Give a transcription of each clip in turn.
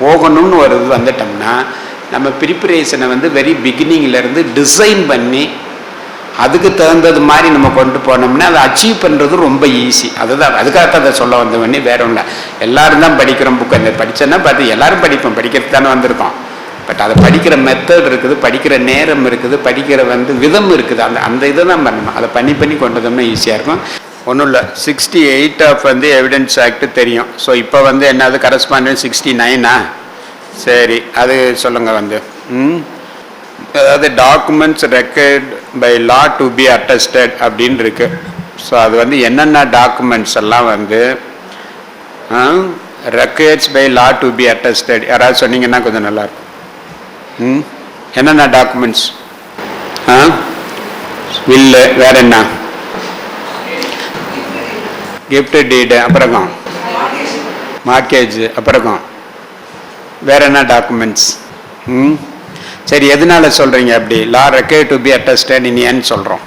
போகணும்னு ஒரு இது வந்துட்டோம்னா நம்ம ப்ரிப்பரேஷனை வந்து வெரி பிகினிங்லேருந்து டிசைன் பண்ணி அதுக்கு தகுந்தது மாதிரி நம்ம கொண்டு போனோம்னா அதை அச்சீவ் பண்ணுறது ரொம்ப ஈஸி. அதுதான் அதுக்காகத்தான் அதை சொல்ல வந்தவொடனே வேற ஒன்றும். எல்லாரும் தான் படிக்கிறோம் புக்கு. அந்த படித்தோன்னா பார்த்து எல்லாரும் படிப்போம், படிக்கிறது தானே வந்திருக்கோம். பட் அதை படிக்கிற மெத்தட் இருக்குது, படிக்கிற நேரம் இருக்குது, படிக்கிற வந்து விதம் இருக்குது. அந்த இதை தான் பண்ணணும். அதை பண்ணி கொண்டு வந்தோம்னா ஈஸியாக இருக்கும். ஒன்றும் இல்லை. 68 ஆஃப் வந்து எவிடன்ஸ் ஆக்ட் தெரியும். ஸோ இப்போ வந்து என்னது கரஸ்பாண்டன்ட் 69ஆ? சரி, அது சொல்லுங்கள் வந்து. அதாவது documents record by law to be attested அப்படின்னு இருக்கு. ஸோ அது வந்து என்னென்ன டாக்குமெண்ட்ஸ் எல்லாம் வந்து records by law to be attested யாராவது சொன்னீங்கன்னா கொஞ்சம் நல்லாயிருக்கும். என்னென்ன டாக்குமெண்ட்ஸ்? வில்லு, வேற என்ன? கிஃப்ட் டீடு, அப்புறம் மார்க்கேஜ், அப்புறம் வேற என்ன டாக்குமெண்ட்ஸ்? சரி, எதனால சொல்றீங்க அப்படி லா ரெக்கார்ட் டு பி அட்டஸ்டட் இன் ஏன்னு சொல்றோம்?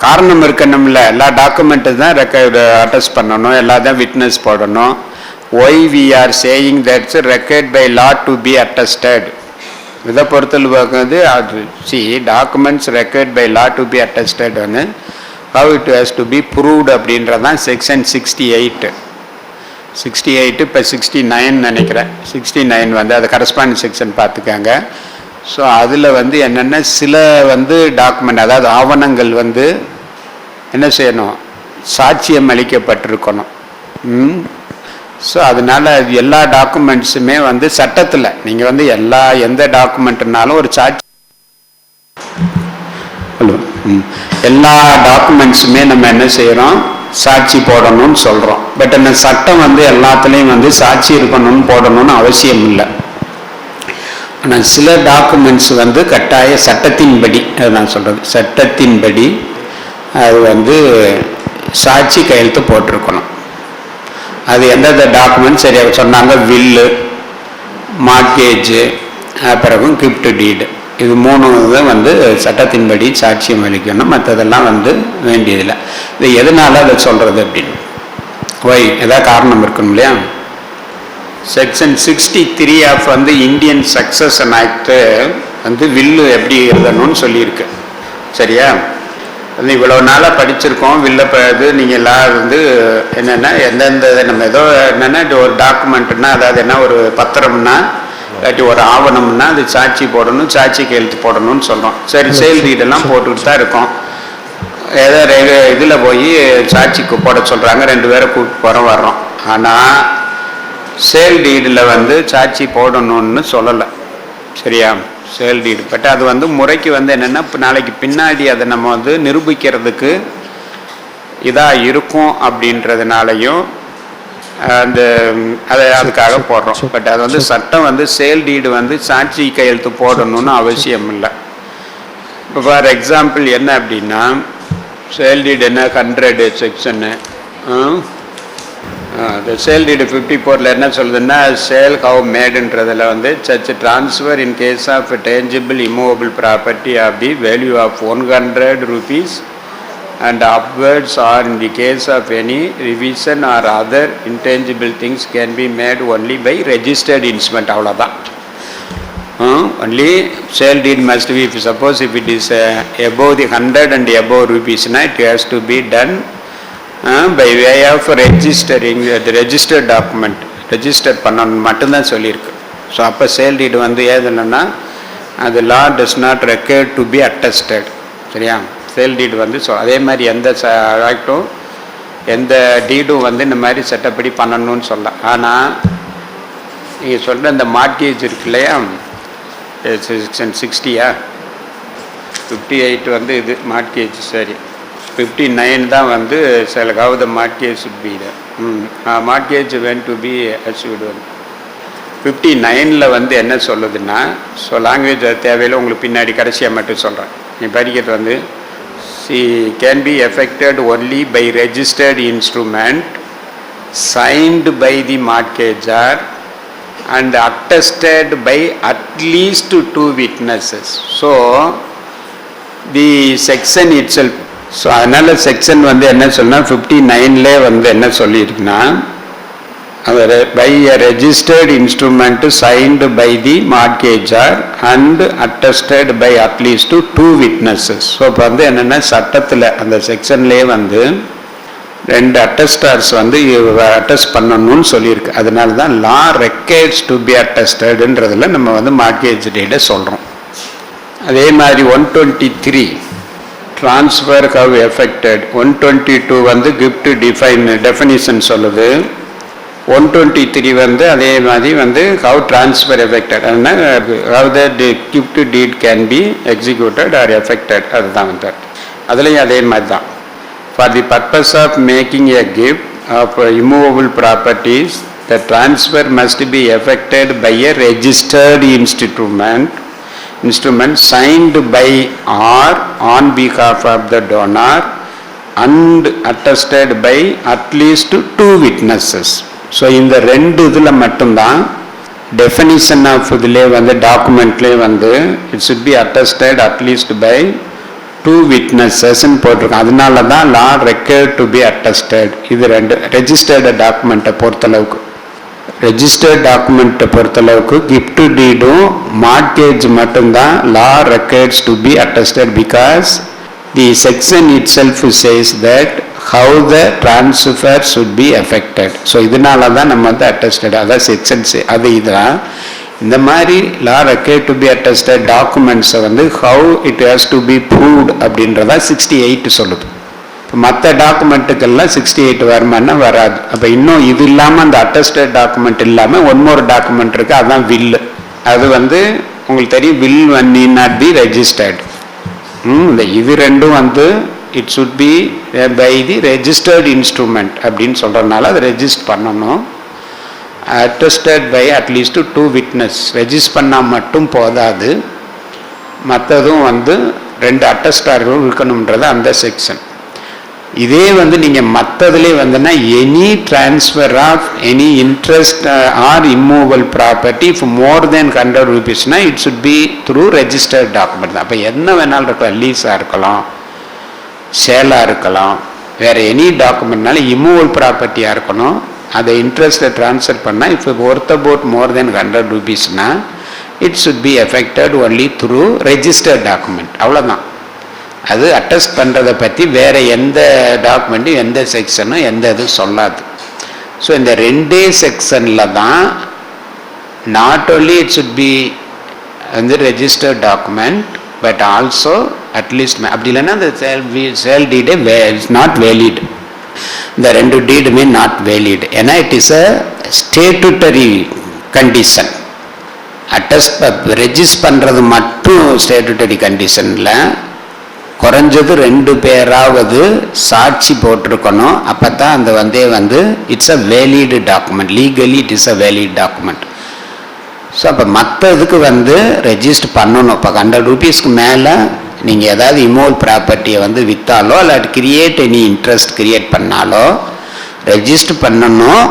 காரணம் இருக்கணும்ல. எல்லா டாக்குமெண்ட் தான் ரெக்கார்டு அட்டஸ்ட் பண்ணணும், எல்லாத்தையும் விட்னஸ் போடணும். Why we are saying that's record by law to be attested. இதை பொறுத்தல் பார்க்குறது அது documents record by law to be attested வந்து how it has to be proved அப்படின்றதான் செக்ஷன் 68. 68 இப்போ 69 நினைக்கிறேன். 69 வந்து அது கரஸ்பாண்ட் செக்ஷன் பார்த்துக்காங்க. ஸோ அதில் வந்து என்னென்ன சில வந்து டாக்குமெண்ட், அதாவது ஆவணங்கள் வந்து என்ன செய்யணும், சாட்சியம் அளிக்கப்பட்டிருக்கணும். ஸோ அதனால் எல்லா டாக்குமெண்ட்ஸுமே வந்து சட்டத்தில் நீங்கள் வந்து எந்த டாக்குமெண்ட்னாலும் ஒரு சாட்சி எல்லா டாக்குமெண்ட்ஸுமே நம்ம என்ன செய்கிறோம், சாட்சி போடணும்னு சொல்கிறோம். பட் அந்த சட்டம் வந்து எல்லாத்துலேயும் வந்து சாட்சி இருக்கணும்னு போடணும்னு அவசியம் இல்லை. ஆனால் சில டாக்குமெண்ட்ஸ் வந்து கட்டாய சட்டத்தின்படி, அது நான் சொல்கிறது சட்டத்தின்படி அது வந்து சாட்சி கையெழுத்து போட்டிருக்கணும். அது எந்தெந்த டாக்குமெண்ட் சரியாக சொன்னாங்க? வில்லு, மார்க்கேஜு, பிறகு கிஃப்ட் டீடு. இது 3 வந்து சட்டத்தின்படி சாட்சியம் அளிக்கணும். மற்றதெல்லாம் வந்து வேண்டியதில்லை. இது எதனால அதை சொல்கிறது அப்படின்னு ஒய் ஏதாவது காரணம் இருக்கணும் இல்லையா? செக்ஷன் 63 ஆஃப் வந்து இந்தியன் சக்சஷன் ஆக்ட் வந்து வில்லு எப்படி எழுதணும்னு சொல்லியிருக்கு. சரியா? வந்து இவ்வளோ நாளாக படிச்சிருக்கோம். வில்ல இது நீங்கள் எல்லாம் வந்து என்னென்னா எந்தெந்த நம்ம ஏதோ என்னென்னா ஒரு டாக்குமெண்ட்னா, அதாவது என்ன ஒரு பத்திரம்னா இல்லாட்டி ஒரு ஆவணம்னா அது சாட்சி போடணும், சாட்சி கையெழுத்து போடணும்னு சொல்கிறோம். சரி, சேல் டீடெல்லாம் போட்டுக்கிட்டு தான் இருக்கோம். ஏதோ இதில் போய் சாட்சிக்கு போட சொல்கிறாங்க, 2 பேரை கூப்பிட்டு போகிறோம் வர்றோம். ஆனால் சேல் டீடில் வந்து சாட்சி போடணும்னு சொல்லலை. சரியா? சேல் டீடு பட் அது வந்து முறைக்கு வந்து என்னென்னா நாளைக்கு பின்னாடி அதை நம்ம வந்து நிரூபிக்கிறதுக்கு இதாக இருக்கும் அப்படின்றதுனாலையும் அதுக்காக போடுறோம். பட் அது வந்து சட்டம் வந்து சேல் டீடு வந்து சாட்சி கையெழுத்து போடணும்னு அவசியம் இல்லை. இப்போ ஃபார் எக்ஸாம்பிள் என்ன அப்படின்னா, சேல் டீடு என்ன 100 செக்ஷனு இந்த சேல் டீடு 54 என்ன சொல்லுதுன்னா, சேல் ஹவ் மேடுன்றதில் வந்து such transfer in case of tangible immovable property of the value of 100 rupees and upwards, or in the case of any revision or other intangible things can be made only by registered instrument. அவ்வளோதான். Only sale deed must be, if suppose if it is above the 100 and above rupees, it has to be done by way of registering the registered document. register பண்ணணும் மட்டும்தான் சொல்லியிருக்கு. So அப்போ sale deed வந்து ஏதுன்னா அது law does not require to be attested. சரியா? Sale deed வந்து அதே மாதிரி எந்த ஆக்டும் எந்த டீடும் வந்து இந்த மாதிரி சட்டப்படி பண்ணணும்னு சொல்ல. ஆனால் நீங்கள் சொல்கிற இந்த மார்க்கேஜ் இருக்கு இல்லையா, செக்ஷன் 60 58 வந்து இது மார்க்கேஜ். சரி, 59 தான் வந்து சில கவுத மார்க்கேஜ் பீடு mortgage when to be achieved. 59 வந்து என்ன சொல்லுதுன்னா, ஸோ லாங்குவேஜ் தேவையில்லை, உங்களுக்கு பின்னாடி கடைசியாக மட்டும் சொல்கிறேன். நீ படிக்கிறது வந்து can be effected only by registered instrument signed by the mortgagor and attested by at least 2 witnesses. So the section itself, so அதனால செக்ஷன் வந்து என்ன சொன்னா 59ல வந்து என்ன சொல்லியிருக்குன்னா, by a registered instrument signed by the mortgagor and attested by at least 2 witnesses. So இப்போ வந்து என்னென்னா சட்டத்தில் அந்த செக்ஷன்லேயே வந்து 2 அட்டஸ்டர்ஸ் வந்து அட்டஸ்ட் பண்ணணும்னு சொல்லியிருக்கு. அதனால தான் லா ரெக்கையர்ஸ் டு பி அட்டஸ்டடுன்றதில் நம்ம வந்து மார்க்கேஜ் டீடை சொல்கிறோம். அதே மாதிரி 123 ட்ரான்ஸ்ஃபர் ஹவ் எஃபெக்டட். 122 வந்து கிஃப்ட் டெஃபினிஷன் சொல்லுது. 123 வந்து அதே மாதிரி வந்து how transfer effected, how the gift deed can be executed or effected, அதுதான் வந்து அதுலேயும் அதே மாதிரி தான். For the purpose of making a gift of immovable properties the transfer must be effected by a registered instrument signed by or on behalf of the donor and attested by at least 2 witnesses. So இந்த 2 இதில் மட்டும்தான் definition of இதிலே வந்து டாக்குமெண்ட்லேயே வந்து it should be attested at least by 2 witnessesன்னு போட்டிருக்கோம். அதனால தான் law required to be attested. இது 2 ரெஜிஸ்டர்டு டாக்குமெண்ட்டை பொறுத்தளவுக்கு. ரெஜிஸ்டர்ட் டாக்குமெண்ட்டை பொறுத்தளவுக்கு கிஃப்ட் டீடும் மார்க்கேஜ் மட்டும்தான் law requires to be attested because the section itself says that how the transfer should be effected. So இதனால தான் நம்ம வந்து அட்டஸ்டட், அதான் செக்ஷன்ஸ் அது இதுதான். இந்த மாதிரி law required to be attested டாக்குமெண்ட்ஸை வந்து how it has to be proved அப்படின்றதா 68 சொல்லுது. இப்போ மற்ற டாக்குமெண்ட்டுக்கெல்லாம் 68 வருமானா வராது. அப்போ இன்னும் இது இல்லாமல் அந்த அட்டஸ்டட் டாக்குமெண்ட் இல்லாமல் ஒன்மொரு டாக்குமெண்ட் இருக்குது, அதுதான் வில்லு. அது வந்து உங்களுக்கு தெரியும், will one need not be registered. இந்த இது 2 வந்து it should be by the registered instrument அப்படின்னு சொல்கிறதுனால அதை ரெஜிஸ்டர் பண்ணணும். Attested by at least 2 witness. Register பண்ணால் மட்டும் போதாது, மற்றதும் வந்து 2 அட்டஸ்டர்கள் இருக்கணுன்றது அந்த செக்ஷன். இதே வந்து நீங்கள் மற்றதுலேயே வந்துன்னா any transfer of any interest or immovable property if more than 100 rupeesனா it should be through registered document தான். அப்போ என்ன வேணாலும் இருக்கலாம், லீஸாக இருக்கலாம், சேலாக இருக்கலாம், வேறு எனி டாக்குமெண்ட்னாலும் இம்மூவபிள் ப்ராப்பர்ட்டியாக இருக்கணும். அதை இன்ட்ரெஸ்ட்டை ட்ரான்ஸ்ஃபர் பண்ணால் if worth about more than 100 rupeesனா it should be effected only through registered document. அவ்வளோதான். அது அட்டஸ்ட் பண்ணுறதை பற்றி வேறு எந்த டாக்குமெண்ட்டும் எந்த செக்ஷனும் எந்த இதுவும் சொல்லாது. ஸோ இந்த 2 செக்ஷனில் தான் not only it should be வந்து registered document but also at least அப்படி இல்லைன்னா அந்த சேல் டீடே இஸ் நாட் வேலிட். இந்த 2 டீடுமே நாட் வேலிட். ஏன்னா it is a statutory condition. Attest register பண்ணுறது மட்டும் ஸ்டேட்டுட்டரி கண்டிஷனில் குறைஞ்சது 2 பேராவது சாட்சி போட்டிருக்கணும். அப்போ தான் அந்த வந்து it's a valid document, legally it is a valid document. So அப்போ மற்ற இதுக்கு வந்து ரெஜிஸ்டர் பண்ணணும். இப்போ 100 rupeesக்கு மேலே நீங்கள் ஏதாவது இம்மூவபிள் ப்ராப்பர்ட்டியை வந்து விற்றாலோ இல்லாட்டி கிரியேட் எனி இன்ட்ரெஸ்ட் கிரியேட் பண்ணாலோ ரெஜிஸ்டர் பண்ணணும்.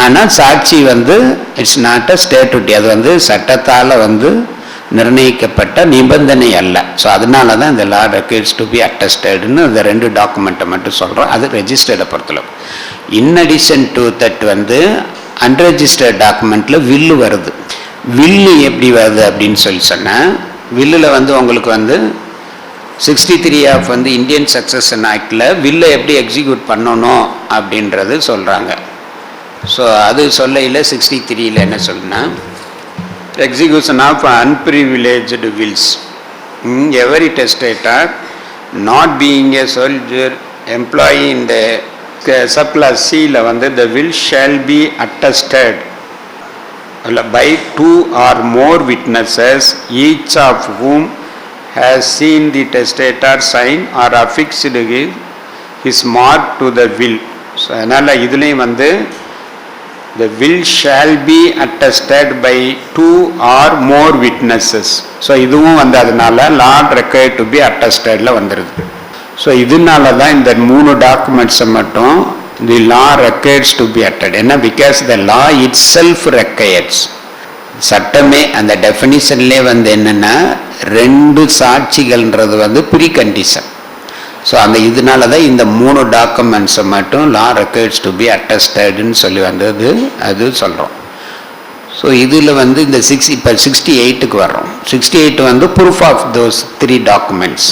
ஆனால் சாட்சி வந்து இட்ஸ் நாட் அ ஸ்டேட்டுட்டி, அது வந்து சட்டத்தால் வந்து நிர்ணயிக்கப்பட்ட நிபந்தனை அல்ல. ஸோ அதனால தான் இந்த லா ரெக்கையர்ஸ் டு பி அட்டஸ்டட்னு இந்த 2 டாக்குமெண்ட்டை மட்டும் சொல்கிறோம். அது ரெஜிஸ்டர்டை பொறுத்தளவு. இன் அடிஷன் டு தட் வந்து அன்ரெஜிஸ்டர்ட் டாக்குமெண்ட்டில் வில்லு வருது. வில்லு எப்படி வருது அப்படின்னு சொன்னால், வில்லில் வந்து உங்களுக்கு வந்து 63 ஆஃப் வந்து இந்தியன் சக்சஷன் ஆக்டில் வில்லை எப்படி எக்ஸிக்யூட் பண்ணணும் அப்படின்றது சொல்கிறாங்க. ஸோ அது சொல்லையில் 63 என்ன சொல்லுன்னா, execution of unprivileged wills. Every testator not being a soldier employee in the subclass C வந்து the will shall be attested by 2 or more witnesses each of whom has seen the testator sign or affixed his mark to the will. So அதனால் இதுலேயும் வந்து the will shall be attested by 2 or more witnesses. So இதுவும் வந்து அதனால law required to be attestedல வந்துடுது. So இதனால தான் இந்த 3 டாக்குமெண்ட்ஸை மட்டும் தி law requires to be attested. என்ன, because the law itself requires. சட்டமே அந்த டெஃபினிஷன்லேயே வந்து என்னென்னா 2 சாட்சிகள்ன்றது வந்து ப்ரீ கண்டிஷன். ஸோ அந்த இதனால தான் இந்த 3 டாக்குமெண்ட்ஸை மட்டும் லா ரெக்கார்ட்ஸ் டு பி அட்டஸ்டட்னு சொல்லி வந்தது, அது சொல்கிறோம். ஸோ இதில் வந்து இந்த இப்போ 68க்கு வர்றோம். 68 வந்து ப்ரூஃப் ஆஃப் தோஸ் 3 டாக்குமெண்ட்ஸ்.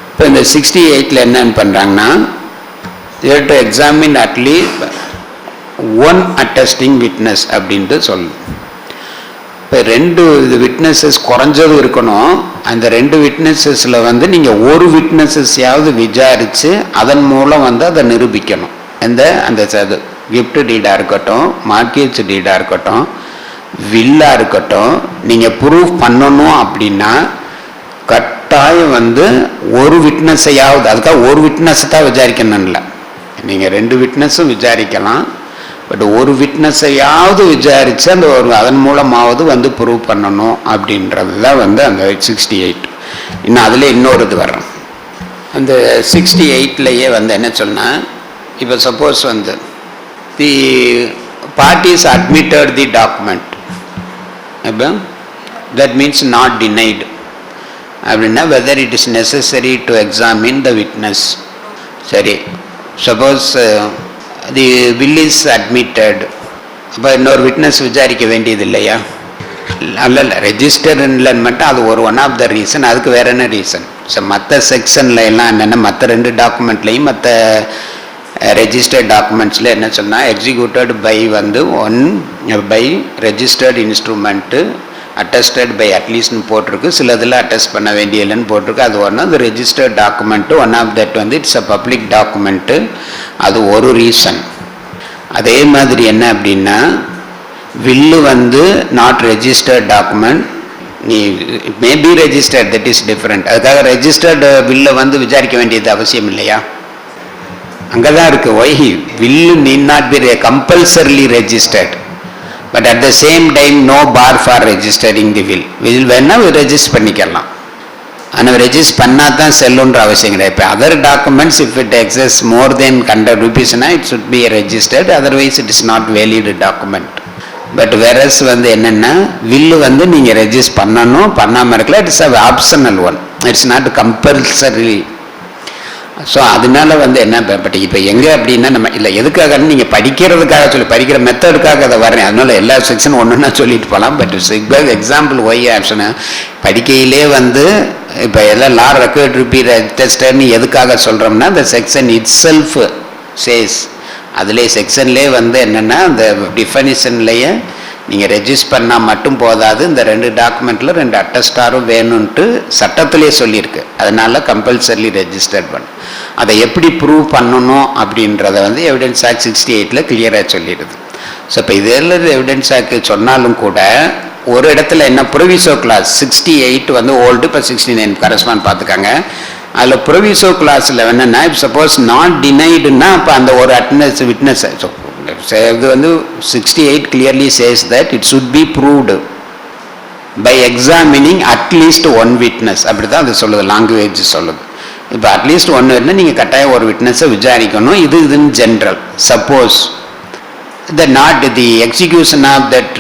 இப்போ இந்த 68ல் என்னன்னு பண்ணுறாங்கன்னா, you have to examine at least 1 attesting witness அப்படின்ட்டு சொல்லுது. இப்போ 2 விட்னஸஸ் குறைஞ்சதும் இருக்கணும். அந்த 2 விட்னஸஸில் வந்து நீங்கள் ஒரு விட்னஸஸையாவது விசாரித்து அதன் மூலம் வந்து அதை நிரூபிக்கணும். அந்த கிஃப்ட் டீடாக இருக்கட்டும், மார்க்கேஜ் டீடாக இருக்கட்டும், வில்லாக இருக்கட்டும், நீங்கள் ப்ரூஃப் பண்ணணும் அப்படின்னா கட்டாயம் வந்து ஒரு விட்னஸையாவது, அதுக்காக ஒரு விட்னஸை தான் விசாரிக்கணும் இல்லை, நீங்கள் 2 விட்னஸும் விசாரிக்கலாம். பட் ஒரு விட்னஸையாவது விசாரித்து அந்த அதன் மூலமாவது வந்து ப்ரூவ் பண்ணணும் அப்படின்றது தான் வந்து அந்த 68. இன்னும் அதில் இன்னொரு இது வர்றோம். அந்த 68லேயே வந்து என்ன சொன்னால், இப்போ சப்போஸ் வந்து the parties admitted the document, அப்போ தட் மீன்ஸ் நாட் டினைடு அப்படின்னா whether it is necessary to examine the witness. சரி, suppose the will is admitted, அப்போ இன்னொரு விட்னஸ் விசாரிக்க வேண்டியது இல்லையா? அல்ல, ரெஜிஸ்டர்ன்னு மட்டும் அது ஒரு ஒன் ஆஃப் த ரீசன். அதுக்கு வேற என்ன ரீசன்? ஸோ மற்ற செக்ஷனில் எல்லாம் என்னென்ன, மற்ற 2 டாக்குமெண்ட்லேயும் மற்ற ரெஜிஸ்டர்ட் டாக்குமெண்ட்ஸில் என்ன சொன்னால், எக்ஸிக்யூட்டட் பை வந்து 1 by registered instrument attested by அட்லீஸ்ட்னு போட்டிருக்கு. சிலதில் அட்டஸ்ட் பண்ண வேண்டிய இல்லைன்னு போட்டிருக்கு. அது ஒன்று. அது registered document one of that வந்து இட்ஸ் அ பப்ளிக் டாக்குமெண்ட்டு. அது ஒரு ரீசன். அதே மாதிரி என்ன அப்படின்னா, வில்லு வந்து நாட் ரெஜிஸ்டர்ட் டாக்குமெண்ட், நீ maybe registered, that is different. அதுக்காக ரெஜிஸ்டர்டு வில்லை வந்து விசாரிக்க வேண்டியது அவசியம் இல்லையா? அங்கே தான் இருக்குது. Why will need not be compulsorily registered, but at the same time no bar for registering the will வேணால் ரெஜிஸ்டர் பண்ணிக்கலாம். ஆனால் ரெஜிஸ்டர் பண்ணால் தான் செல்லுன்ற அவசியம் கிடையாது. இப்போ other documents if it exceeds more than 100 rupeesனா it should be registered, otherwise it is not valid document. But whereas வந்து என்னென்னா, வில்லு வந்து நீங்கள் ரெஜிஸ்டர் பண்ணணும், பண்ணாமல் இருக்கலாம். It's a optional one, it's not compulsory. So அதனால வந்து என்ன, பட் இப்போ எங்கே அப்படின்னா, நம்ம இல்லை எதுக்காக நீங்கள் படிக்கிறதுக்காக சொல்லி படிக்கிற மெத்தடுக்காக அதை வரேன். அதனால எல்லா செக்ஷன் ஒன்றுன்னா சொல்லிட்டு போகலாம். பட் எக்ஸாம்பிள் ஒய் ஆப்ஷனு படிக்கையிலே வந்து இப்போ எல்லாம் லா ரெக்கார்ட் டு பி ரெஜிஸ்டர்னு எதுக்காக சொல்கிறோம்னா, இந்த செக்ஷன் இட் செல்ஃப் சேஸ், அதிலே செக்ஷன்லேயே வந்து என்னென்னா அந்த டிஃபனிஷன்லேயே நீங்கள் ரெஜிஸ்டர் பண்ணால் மட்டும் போதாது, இந்த 2 டாக்குமெண்ட்டில் 2 அட்டஸ்டாரும் வேணும்ன்ட்டு சட்டத்திலே சொல்லியிருக்கு. அதனால் கம்பல்சரி ரெஜிஸ்டர் பண்ண அதை எப்படி ப்ரூவ் பண்ணணும் அப்படின்றத வந்து எவிடன்ஸ் ஆக்ட் 68ல் கிளியராக சொல்லிடுது. ஸோ இப்போ இதில் எவிடன்ஸ் ஆக்ட் சொன்னாலும் கூட ஒரு இடத்துல என்ன ப்ரொவிசோ கிளாஸ் 68 வந்து ஓல்டு, இப்போ 69 கரஸ்பாண்ட் பார்த்துக்காங்க. அதில் ப்ரொவிசோ கிளாஸில் என்னென்னா, இப்போ சப்போஸ் நாட் டினைடுன்னா அப்போ அந்த ஒரு அட்டனன்ஸ் விட்னஸ் இது வந்து 68 clearly says that it should be proved by examining at least 1 witness. அப்படி தான் அது சொல்லுது, லாங்குவேஜ் சொல்லுது. இப்போ அட்லீஸ்ட் 1 வேணும்னா நீங்கள் கட்டாயம் ஒரு விட்னஸை விசாரிக்கணும். இதுன்னு general. Suppose the execution of that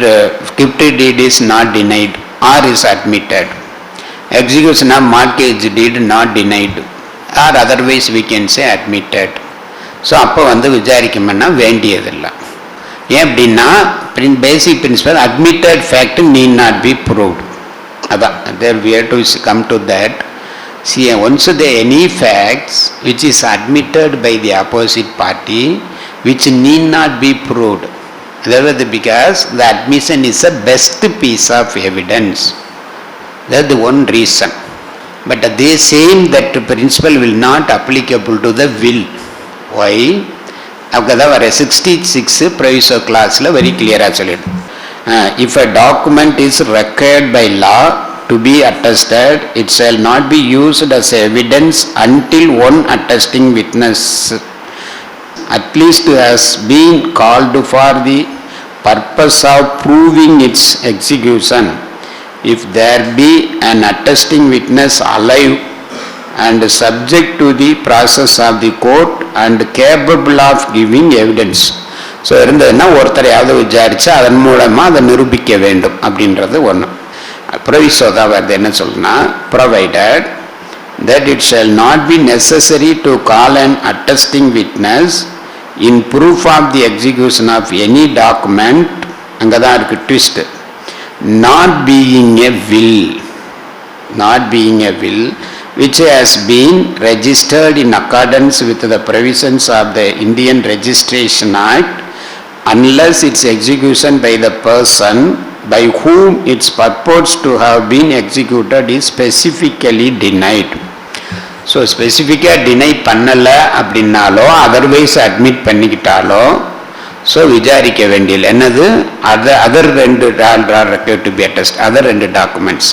gifted deed is not denied or is admitted, execution of mortgage deed not denied or otherwise we can say admitted. So அப்போ வந்து விசாரிக்கணும்னா வேண்டியதில்லை. ஏன் அப்படின்னா, basic principle admitted fact need not be proved. அதான் there we have to come to that. See, once there any facts which is admitted by the opposite party which need not be proved, because the admission is the best piece of evidence. That's the one reason. But they saying that principle will not applicable to the will. Why? அப்பதான் வர 66 proviso கிளாஸில் very கிளியராக சொல்லிடு. If a document is required by law to be attested, it shall not be used as evidence until 1 attesting witness at least has been called for the purpose of proving its execution. If there be an attesting witness alive and subject to the process of the court and capable of giving evidence. So இருந்ததுன்னா ஒருத்தரையாவது விசாரித்து அதன் மூலமாக அதை நிரூபிக்க வேண்டும் அப்படின்றது ஒன்று. Proviso தான் வருது. என்ன சொல்லுன்னா, provided that it shall not be necessary to call an attesting witness in proof of the execution of any document, அங்கதான் இருக்கு twist, not being a will which has been registered in accordance with the provisions of the Indian Registration Act, unless its execution by the person by whom it purports to have been executed is specifically denied. So ஸ்பெசிஃபிக்காக deny பண்ணலை அப்படின்னாலோ otherwise admit பண்ணிக்கிட்டாலோ so விசாரிக்க வேண்டியது என்னது other ரெண்டு required to be attest other ரெண்டு documents.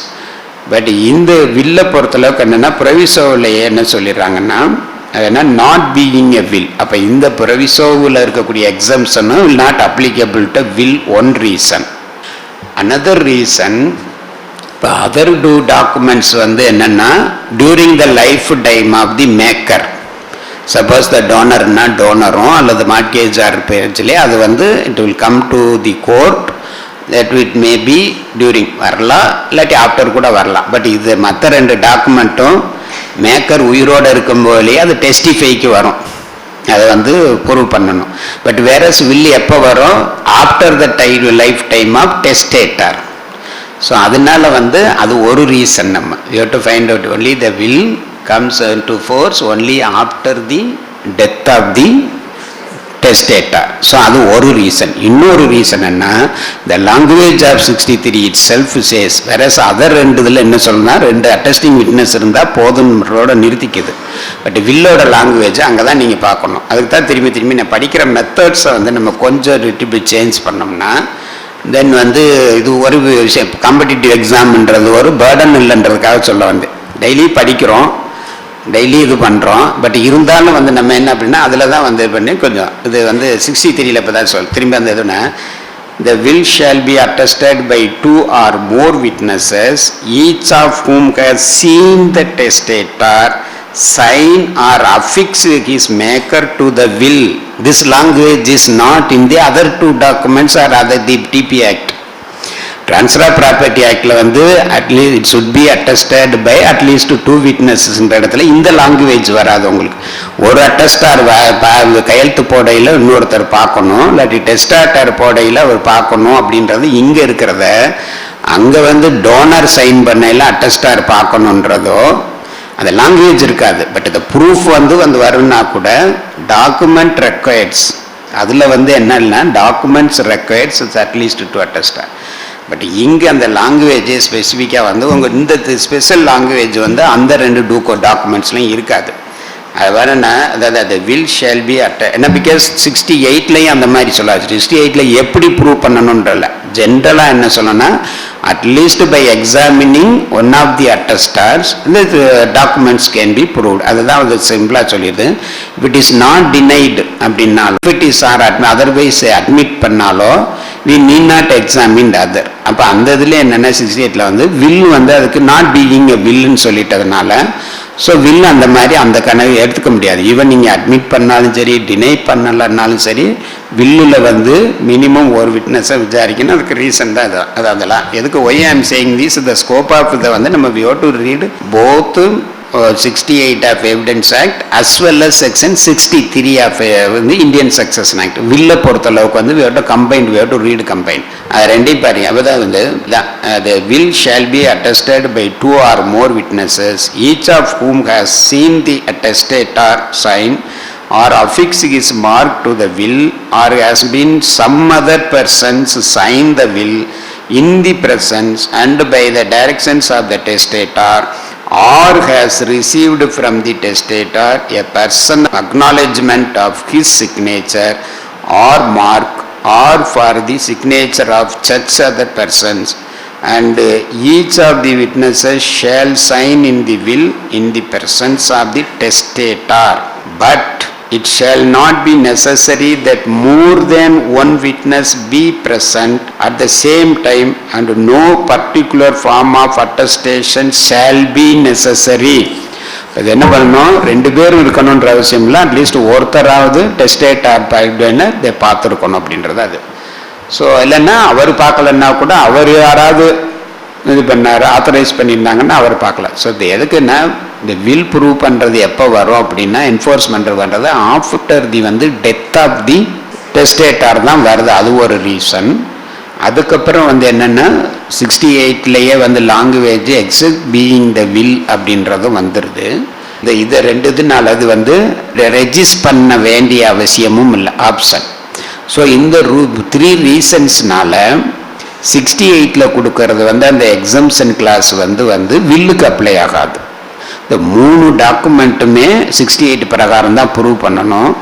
But இந்த வில்லை பொறுத்தளவுக்கு என்னென்னா ப்ரொவிசோவில் என்ன சொல்லிடுறாங்கன்னா அது என்ன நாட் பீயிங் எ வில். அப்போ இந்த ப்ரொவிசோவில் இருக்கக்கூடிய எக்ஸம்ஷனும் will not applicable to will one reason. Another reason இப்போ அதர் டூ டாக்குமெண்ட்ஸ் வந்து என்னென்னா during the lifetime of the maker, suppose the டோனர்னா டோனரும் அல்லது மார்க்கேஜார் பேஜ்லேயே அது வந்து it will come to the court, that it may be during வரலாம் இல்லாட்டி ஆஃப்டர் கூட வரலாம். பட் இது மற்ற ரெண்டு டாக்குமெண்ட்டும் மேக்கர் உயிரோடு இருக்கும்போதே அது டெஸ்டிஃபைக்கு வரும், அதை வந்து ப்ரூவ் பண்ணணும். பட் வேறஸ் வில் எப்போ வரும்? After the lifetime of testator. So அதனால வந்து அது ஒரு ரீசன். நம்ம you have to find out only the will comes to force only after the death of the testator. So அது ஒரு ரீசன். இன்னொரு ரீசன் என்ன, the language of 63 itself says. வேற அதர் ரெண்டு இதில் என்ன சொல்லணும்னா ரெண்டு அட்டஸ்டிங் விட்னஸ் இருந்தால் போதும்ன்றோட நிறுத்திக்குது. பட் வில்லோட லாங்குவேஜ் அங்கே தான் நீங்கள் பார்க்கணும். அதுக்கு தான் திரும்பி திரும்பி நான் படிக்கிற மெத்தட்ஸை வந்து நம்ம கொஞ்சம் லிட்டில் சேஞ்ச் பண்ணோம்னா தென் வந்து இது ஒரு விஷயம். காம்படிட்டிவ் எக்ஸாம்ன்றது ஒரு பேர்டன் இல்லைன்றதுக்காக சொல்ல வந்து டெய்லி படிக்கிறோம், டெய்லி இது பண்ணுறோம். பட் இருந்தாலும் வந்து நம்ம என்ன அப்படின்னா அதில் தான் வந்து பண்ணி கொஞ்சம் இது வந்து 63 இப்போ தான் திரும்பி அந்த இதுனா the will shall be attested by 2 or more witnesses, each of whom has seen the testator sign or affix his maker to the will. This language is not in the other two documents or other the TP Act. Transfer of Property Actல வந்து at least it should be attested by at least 2 witnesses என்ற இடத்துல இந்த language வராது உங்களுக்கு. ஒரு அட்டஸ்டார் கையெழுத்து போடையில் இன்னொருத்தர் பார்க்கணும், இல்லாட்டி டெஸ்டாட்டர் போடையில் அவர் பார்க்கணும் அப்படின்றது இங்கே இருக்கிறத அங்கே வந்து டோனர் சைன் பண்ணையில் அட்டஸ்டார் பார்க்கணுன்றதோ அந்த லாங்குவேஜ் இருக்காது. பட் இந்த ப்ரூஃப் வந்து வரும்னா கூட டாக்குமெண்ட் ரெக்வயர்ட்ஸ் அதில் வந்து என்னன்னா documents requires it's at least two attestor. But இங்கே அந்த லாங்குவேஜ் ஸ்பெசிஃபிக்காக வந்து உங்கள் இந்த ஸ்பெஷல் லாங்குவேஜ் வந்து அந்த ரெண்டு டாக்குமெண்ட்ஸ்லையும் இருக்காது. அது வரனா அதாவது வில் ஷேல் பி என்ன பிகாஸ் 68லையும் அந்த மாதிரி சொல்லாது. 68ல எப்படி ப்ரூவ் பண்ணணுன்றல ஜென்ரலாக என்ன சொல்லணும்னா at least by examining one of the attestors இந்த டாக்குமெண்ட்ஸ் கேன் பி ப்ரூவ்ட். அதுதான் அது சிம்பிளாக சொல்லிடுது. If it is not denied அப்படின்னாலும் if it is or otherwise admit பண்ணாலோ we need not examine other. அப்போ அந்த இதில் என்னென்ன 68ல வந்து வில் வந்து அதுக்கு நாட் பீயிங் எ வில்லுன்னு சொல்லிட்டதுனால ஸோ வில் அந்த மாதிரி அந்த கனவை எடுத்துக்க முடியாது. ஈவன் நீங்கள் அட்மிட் பண்ணாலும் சரி டினை பண்ணலன்னாலும் சரி வில்லில் வந்து மினிமம் ஒரு விட்னஸை விசாரிக்கணும். அதுக்கு ரீசன் தான் அது அதெல்லாம் எதுக்கு why I am saying this the scope of இதை வந்து நம்ம we have to read both 68 of Evidence Act as well as section 63 of வந்து Indian Succession Act. வில்லை பொறுத்தளவுக்கு வந்து we have to combine, we have to read combine. அது ரெண்டையும் பாருங்க. அப்போதான் வந்து the will shall be attested by 2 or more witnesses, each of whom has seen the attestator sign or affix his mark to the will or has been some other persons sign the will in the presence and by the directions of the testator, or has received from the testator a person acknowledgement of his signature or mark or for the signature of such other persons, and each of the witnesses shall sign in the will in the presence of the testator. But it shall not be necessary that more than one witness be present at the same time, and no particular form of attestation shall be necessary. இது என்ன பண்ணணும், ரெண்டு பேரும் இருக்கணுன்ற அவசியம் இல்லை, at least ஒருத்தராவது டெஸ்டேட்டார் இதை பார்த்துருக்கணும் அப்படின்றது அது. ஸோ இல்லைன்னா அவர் பார்க்கலன்னா கூட அவர் யாராவது இது பண்ணார் ஆத்தரைஸ் பண்ணியிருந்தாங்கன்னா அவர் பார்க்கல. ஸோ இது எதுக்குன்னா இந்த வில் ப்ரூவ் பண்ணுறது எப்போ வரும் அப்படின்னா என்ஃபோர்ஸ்மெண்ட் பண்ணுறது ஆஃப்டர் தி வந்து டெத் ஆஃப் தி டெஸ்டேட்டார் தான் வருது. அது ஒரு ரீசன். அதுக்கப்புறம் வந்து என்னென்னா 68லேயே வந்து language accept being the will அப்படின்றதும் வந்துடுது. இதை ரெண்டுதுனால அது வந்து ரெஜிஸ்டர் பண்ண வேண்டிய அவசியமும் இல்லை, ஆப்ஷன். ஸோ இந்த 3 ரீசன்ஸ்னால 68ல் கொடுக்கறது வந்து அந்த எக்ஸம்ஷன் கிளாஸ் வந்து வில்லுக்கு அப்ளை ஆகாது. இந்த 3 டாக்குமெண்ட்டுமே 68 பிரகாரம் தான் ப்ரூவ் பண்ணணும்.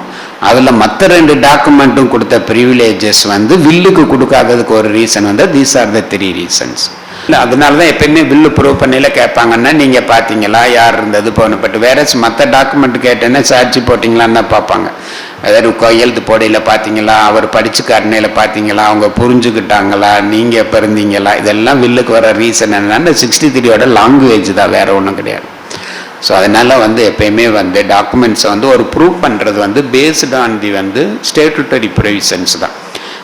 அதில் மற்ற 2 டாக்குமெண்ட்டும் கொடுத்த ப்ரிவிலேஜஸ் வந்து வில்லுக்கு கொடுக்காததுக்கு ஒரு ரீசன் வந்து தீஸ் ஆர் த 3 ரீசன்ஸ். இல்லை, அதனால தான் எப்பயுமே வில்லு ப்ரூவ் பண்ணல கேட்பாங்கன்னா நீங்கள் பார்த்தீங்களா, யார் இருந்தது போகணும். பட் வேற மற்ற டாக்குமெண்ட் கேட்டேன்னா சாட்சி போட்டிங்களான்னு தான் பார்ப்பாங்க. அதாவது கையெழுத்து போடையில் பார்த்தீங்களா, அவர் படிச்சு காட்டினையில் பார்த்தீங்களா, அவங்க புரிஞ்சுக்கிட்டாங்களா, நீங்கள் எப்போ இருந்தீங்களா, இதெல்லாம் வில்லுக்கு வர ரீசன் என்னன்னா 63யோட லாங்குவேஜ் தான், வேற ஒன்றும் கிடையாது. ஸோ அதனால் வந்து எப்பயுமே வந்து டாக்குமெண்ட்ஸை வந்து ஒரு ப்ரூவ் பண்ணுறது வந்து பேஸ்டு ஆன் தி வந்து ஸ்டேட்டுட்டரி ப்ரொவிஷன்ஸ் தான்.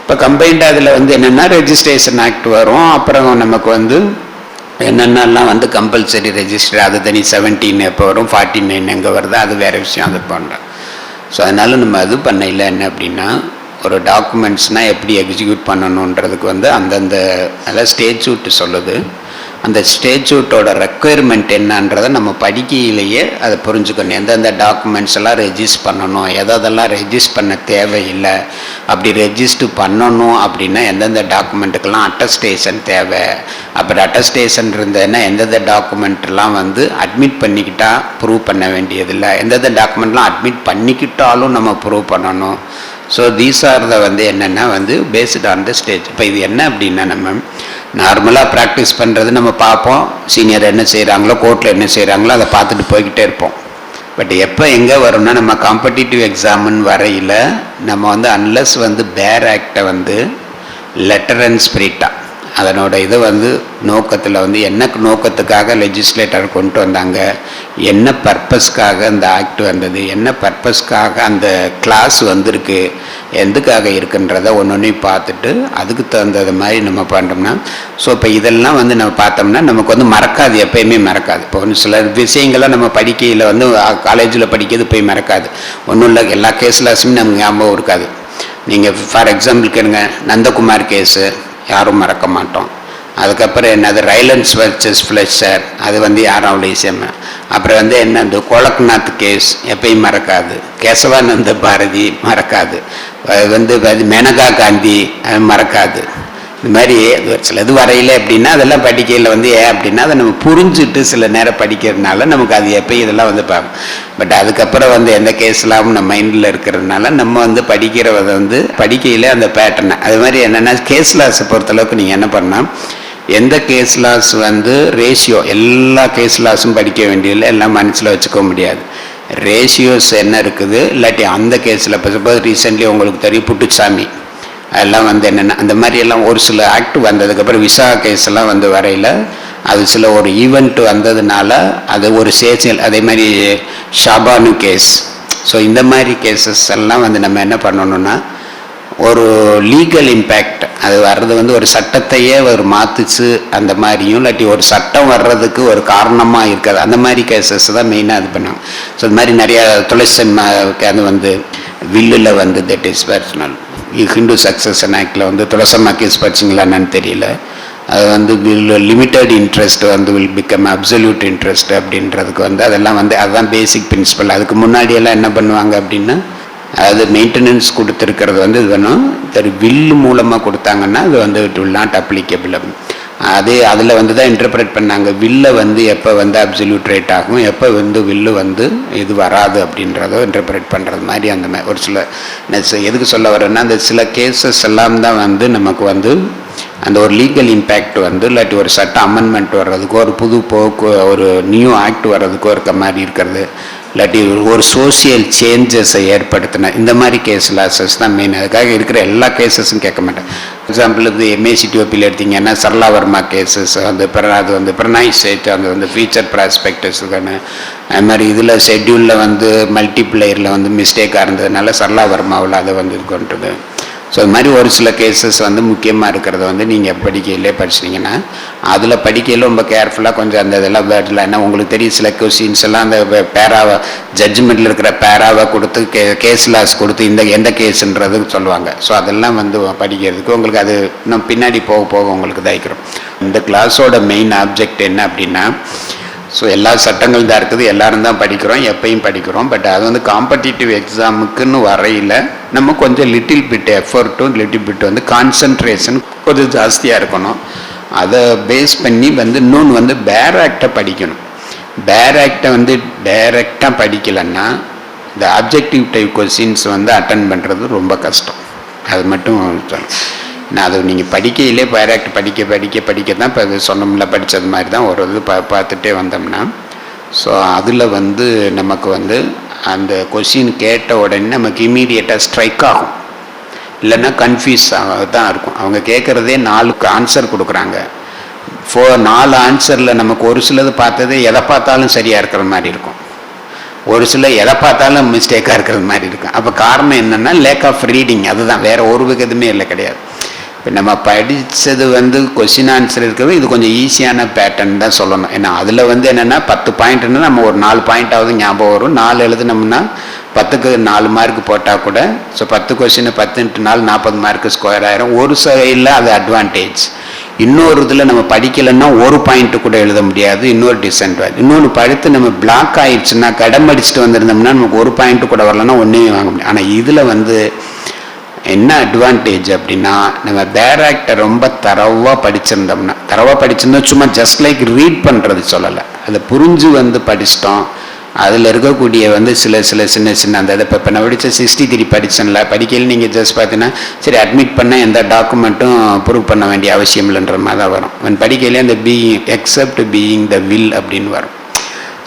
இப்போ கம்பைன்டாக அதில் வந்து என்னென்னா ரெஜிஸ்ட்ரேஷன் ஆக்ட் வரும். அப்புறம் நமக்கு வந்து என்னென்னலாம் வந்து கம்பல்சரி ரெஜிஸ்டர், அது தனி 17 எப்போ வரும், 49 எங்கே வருது, அது வேறு விஷயம், அது பண்ணுறோம். ஸோ அதனால் நம்ம அது பண்ணல என்ன அப்படின்னா, ஒரு டாக்குமெண்ட்ஸ்னால் எப்படி எக்ஸிக்யூட் பண்ணணுன்றதுக்கு வந்து அந்தந்த அதாவது ஸ்டேட்யூட் சொல்லுது. அந்த ஸ்டேட்யூட்டோட ரெக்குயர்மெண்ட் என்னன்றதை நம்ம படிக்கையிலேயே அதை புரிஞ்சுக்கணும். எந்தெந்த டாக்குமெண்ட்ஸ் எல்லாம் ரெஜிஸ்டர் பண்ணணும், எதெல்லாம் ரெஜிஸ்டர் பண்ண தேவையில்லை, அப்படி ரெஜிஸ்டர் பண்ணணும் அப்படின்னா எந்தெந்த டாக்குமெண்ட்டுக்கெல்லாம் அட்டஸ்டேஷன் தேவை, அப்புறம் அட்டஸ்டேஷன் இருந்ததுன்னா எந்தெந்த டாக்குமெண்ட்லாம் வந்து அட்மிட் பண்ணிக்கிட்டா ப்ரூவ் பண்ண வேண்டியதில்லை, எந்தெந்த டாக்குமெண்ட்லாம் அட்மிட் பண்ணிக்கிட்டாலும் நம்ம ப்ரூவ் பண்ணணும். ஸோ தீஸ் ஆர் த வந்து என்னென்னா வந்து பேஸ்ட் ஆன் த ஸ்டேஜ். இப்போ இது என்ன அப்படின்னா, நம்ம நார்மலாக ப்ராக்டிஸ் பண்ணுறது நம்ம பார்ப்போம், சீனியர் என்ன செய்கிறாங்களோ, கோர்ட்டில் என்ன செய்கிறாங்களோ அதை பார்த்துட்டு போய்கிட்டே இருப்போம். பட் எப்போ எங்கே வரும்னா, நம்ம காம்படிட்டிவ் எக்ஸாமுன்னு வரையில் நம்ம வந்து அன்லஸ் வந்து பேர் ஆக்டை வந்து லெட்டர் அண்ட் ஸ்பிரிட்டாக அதனோட இதை வந்து நோக்கத்தில் வந்து என்ன நோக்கத்துக்காக லெஜிஸ்லேட்டர் கொண்டு வந்தாங்க, என்ன பர்பஸ்க்காக அந்த ஆக்ட் வந்தது, என்ன பர்பஸ்க்காக அந்த கிளாஸ் வந்திருக்கு, எதுக்காக இருக்குன்றதை ஒன்றொன்றையும் பார்த்துட்டு அதுக்கு தகுந்தது மாதிரி நம்ம பண்ணோம்னா, ஸோ இப்போ இதெல்லாம் வந்து நம்ம பார்த்தோம்னா நமக்கு வந்து மறக்காது, எப்பயுமே மறக்காது. இப்போ ஒன்று சில விஷயங்கள்லாம் நம்ம படிக்கையில் வந்து காலேஜில் படிக்கிறது போய் மறக்காது. ஒன்றும் இல்லை, எல்லா கேஸ்லாஸுமே நமக்கு ஞாபகம் இருக்காது. நீங்கள் ஃபார் எக்ஸாம்பிளுக்கு எடுங்க, நந்தகுமார் கேஸு யாரும் மறக்க மாட்டோம். அதுக்கப்புறம் என்னது ரைலன்ஸ் வர்சஸ் ஃப்ளெஷர், அது வந்து யாரும் அவ்வளோ ஈஸியாக. அப்புறம் வந்து என்ன இந்த கோலக்நாத் கேஸ் எப்பயும் மறக்காது, கேசவானந்த பாரதி மறக்காது, வந்து மேனகா காந்தி மறக்காது. இந்த மாதிரி சிலது வரையில் அப்படின்னா அதெல்லாம் படிக்கையில் வந்து ஏன் அப்படின்னா அதை நம்ம புரிஞ்சுட்டு சில நேரம் படிக்கிறதுனால நமக்கு அது எப்போ இதெல்லாம் வந்து பார்க்கும். பட் அதுக்கப்புறம் வந்து எந்த கேஸ்லாம் நம்ம மைண்டில் இருக்கிறதுனால நம்ம வந்து படிக்கிறத வந்து படிக்கையில் அந்த பேட்டர்னை அது மாதிரி என்னென்னா கேஸ் லாஸை பொறுத்தளவுக்கு நீங்கள் என்ன பண்ணால், எந்த கேஸ் லாஸ் வந்து ரேஷியோ எல்லா கேஸ் லாஸும் படிக்க வேண்டியதில்லை, எல்லாம் மனசில் வச்சுக்க முடியாது. ரேஷியோஸ் என்ன இருக்குது, இல்லாட்டி அந்த கேஸில் இப்போ சப்போஸ் ரீசெண்ட்லி உங்களுக்கு தெரியும் புட்டுச்சாமி, அதெல்லாம் வந்து என்னென்னா அந்த மாதிரி எல்லாம் ஒரு சில ஆக்ட் வந்ததுக்கப்புறம் விசா கேஸ் எல்லாம் வந்து வரையில் அது சில ஒரு ஈவெண்ட் வந்ததுனால அது ஒரு சேச்சல், அதே மாதிரி ஷாபானு கேஸ். ஸோ இந்த மாதிரி கேசஸ் எல்லாம் வந்து நம்ம என்ன பண்ணணும்னா, ஒரு லீகல் இம்பேக்ட் அது வர்றது வந்து ஒரு சட்டத்தையே ஒரு மாற்றுச்சு அந்த மாதிரியும், இல்லாட்டி ஒரு சட்டம் வர்றதுக்கு ஒரு காரணமாக இருக்காது, அந்த மாதிரி கேசஸ் தான் மெயினாக இது பண்ணாங்க. ஸோ இது மாதிரி நிறையா துளசன் அது வந்து வில்லில் வந்து that is personal Hindu succession ஆக்டில் வந்து துளசம்மா கேஸ் படிச்சிங்களான்னு தெரியல, அது வந்து லிமிட்டட் இன்ட்ரெஸ்ட் வந்து வில் பிகம் அப்சல்யூட் இன்ட்ரெஸ்ட் அப்படின்றதுக்கு வந்து அதெல்லாம் வந்து அதுதான் பேசிக் பிரின்சிபல். அதுக்கு முன்னாடியெல்லாம் என்ன பண்ணுவாங்க அப்படின்னா, அதாவது மெயின்டெனன்ஸ் கொடுத்துருக்கிறது வந்து இது வேணும், வில்லு மூலமாக கொடுத்தாங்கன்னா அது வந்து இட் வில் நாட் அப்ளிகபிள். அதே அதில் வந்து தான் இன்டர்பிரேட் பண்ணாங்க, வில்லை வந்து எப்போ வந்து அப்சல்யூட் ரேட் ஆகும், எப்போ வந்து வில்லு வந்து இது வராது அப்படின்றத இன்டர்பிரேட் பண்ணுறது மாதிரி அந்த மாதிரி ஒரு சில எதுக்கு சொல்ல வரேன்னா, அந்த சில கேசஸ் எல்லாம் தான் வந்து நமக்கு வந்து அந்த ஒரு லீகல் இம்பேக்ட் வந்து இல்லாட்டி ஒரு சட்ட அமெண்ட்மெண்ட் வர்றதுக்கோ ஒரு புது போக்கு ஒரு நியூ ஆக்ட் வர்றதுக்கோ இருக்க மாதிரி இருக்கிறது, இல்லாட்டி ஒரு சோசியல் சேஞ்சஸை ஏற்படுத்தின இந்த மாதிரி கேஸ் லாஸஸ் தான் மெயின். அதுக்காக இருக்கிற எல்லா கேசஸும் கேட்க மாட்டேன். எக்ஸாம்பிள் இது MACTOPயில் எடுத்திங்கன்னா சரளா வர்மா கேசஸ் வந்து அது வந்து பிரணாய் சேட் அந்த வந்து ஃபியூச்சர் ப்ராஸ்பெக்டஸுக்கான அது மாதிரி இதில் ஷெட்யூலில் வந்து மல்டிப்ளையரில் வந்து மிஸ்டேக்காக இருந்ததுனால சரளா வர்மாவில் அதை வந்து இது பண்ணுறது. ஸோ இது மாதிரி ஒரு சில கேசஸ் வந்து முக்கியமாக இருக்கிறத வந்து நீங்கள் படிக்கையிலே படிச்சிட்டிங்கன்னா அதில் படிக்கையில் ரொம்ப கேர்ஃபுல்லாக கொஞ்சம் அந்த இதெல்லாம் வேர்டில் என்ன உங்களுக்கு தெரியும் சில கொஸ்டின்ஸ் எல்லாம் அந்த பேராவை ஜட்ஜ்மெண்ட்டில் இருக்கிற பேராவை கொடுத்து கேஸ் லாஸ் கொடுத்து இந்த எந்த கேஸுன்றது சொல்லுவாங்க. ஸோ அதெல்லாம் வந்து படிக்கிறதுக்கு உங்களுக்கு அது இன்னும் பின்னாடி போக போக உங்களுக்கு தாய்க்கிறோம். இந்த கிளாஸோட மெயின் ஆப்ஜெக்ட் என்ன அப்படின்னா, ஸோ எல்லா சட்டங்கள் தான் இருக்குது, எல்லாரும் தான் படிக்கிறோம், எப்பயும் படிக்கிறோம். பட் அது வந்து காம்படிட்டிவ் எக்ஸாமுக்குன்னு வரையில் நம்ம கொஞ்சம் லிட்டில் பிட் எஃபர்ட்டும் லிட்டில் பிட் வந்து கான்சன்ட்ரேஷன் கொஞ்சம் ஜாஸ்தியாக இருக்கணும். அதை பேஸ் பண்ணி வந்து இன்னொன்று வந்து பேர் ஆக்டை படிக்கணும். பேர் ஆக்டை வந்து டைரெக்டாக படிக்கலைன்னா இந்த ஆப்ஜெக்டிவ் டைப் கொஸ்டின்ஸ் வந்து அட்டன் பண்ணுறது ரொம்ப கஷ்டம். அது மட்டும் சொல்லணும். நான் அது நீங்கள் படிக்கையிலே பேராக்ட் படிக்க தான் இப்போ அது சொன்னோம்ல படித்தது மாதிரி தான் ஒரு இது பார்த்துட்டே வந்தோம்னா, ஸோ அதில் வந்து நமக்கு வந்து அந்த கொஸ்டின் கேட்ட உடனே நமக்கு இமீடியட்டாக ஸ்ட்ரைக் ஆகும். இல்லைன்னா கன்ஃபியூஸ் தான் இருக்கும். அவங்க கேட்குறதே 4 ஆன்சர் கொடுக்குறாங்க. 4 ஆன்சரில் நமக்கு ஒரு சிலது பார்த்தது எதை பார்த்தாலும் சரியாக இருக்கிற மாதிரி இருக்கும், ஒரு சில எதை பார்த்தாலும் மிஸ்டேக்காக இருக்கிறது மாதிரி இருக்கும். அப்போ காரணம் என்னென்னா லேக் ஆஃப் ரீடிங். அதுதான், வேறு ஒரு விதமே இல்லை, கிடையாது. இப்போ நம்ம படித்தது வந்து கொஸ்டின் ஆன்சர் இருக்கிறது இது கொஞ்சம் ஈஸியான பேட்டர்ன் தான் சொல்லணும். ஏன்னா அதில் வந்து என்னென்னா 10 பாயிண்ட்னா நம்ம ஒரு 4 பாயிண்ட்டாவது ஞாபகம் வரும். 4 எழுதுனோம்னா 10க்கு 4 மார்க் போட்டால் கூட, ஸோ 10 கொஸ்டின் 10 × 4 40 மார்க்கு ஸ்கொயர் ஆயிரும். ஒரு சைடில் அது அட்வான்டேஜ். இன்னொரு இதில் நம்ம படிக்கலைன்னா ஒரு பாயிண்ட்டு கூட எழுத முடியாது, இன்னொரு டிஸ்அட்வான்டேஜ். இன்னொன்று படித்து நம்ம பிளாக் ஆயிடுச்சுன்னா கடம் அடிச்சுட்டு வந்திருந்தோம்னா நமக்கு ஒரு பாயிண்ட்டு கூட வரலன்னா ஒன்றையும் வாங்க முடியும். ஆனால் இதில் வந்து என்ன அட்வான்டேஜ் அப்படின்னா, நம்ம பேராக்டை ரொம்ப தரவாக படிச்சிருந்தோம் சும்மா ஜஸ்ட் லைக் ரீட் பண்ணுறது சொல்லலை, அதை புரிஞ்சு வந்து படிச்சிட்டோம். அதில் இருக்கக்கூடிய வந்து சில சின்ன அந்த இதை இப்போ நான் படித்த 63 படித்தேன்ல, படிக்கையில் நீங்கள் ஜஸ்ட் பார்த்தீங்கன்னா சரி அட்மிட் பண்ண எந்த டாக்குமெண்ட்டும் ப்ரூவ் பண்ண வேண்டிய அவசியம் இல்லைன்ற மாதிரி தான் வரும். படிக்கையிலே அந்த being accept being the will அப்படின்னு வரும்.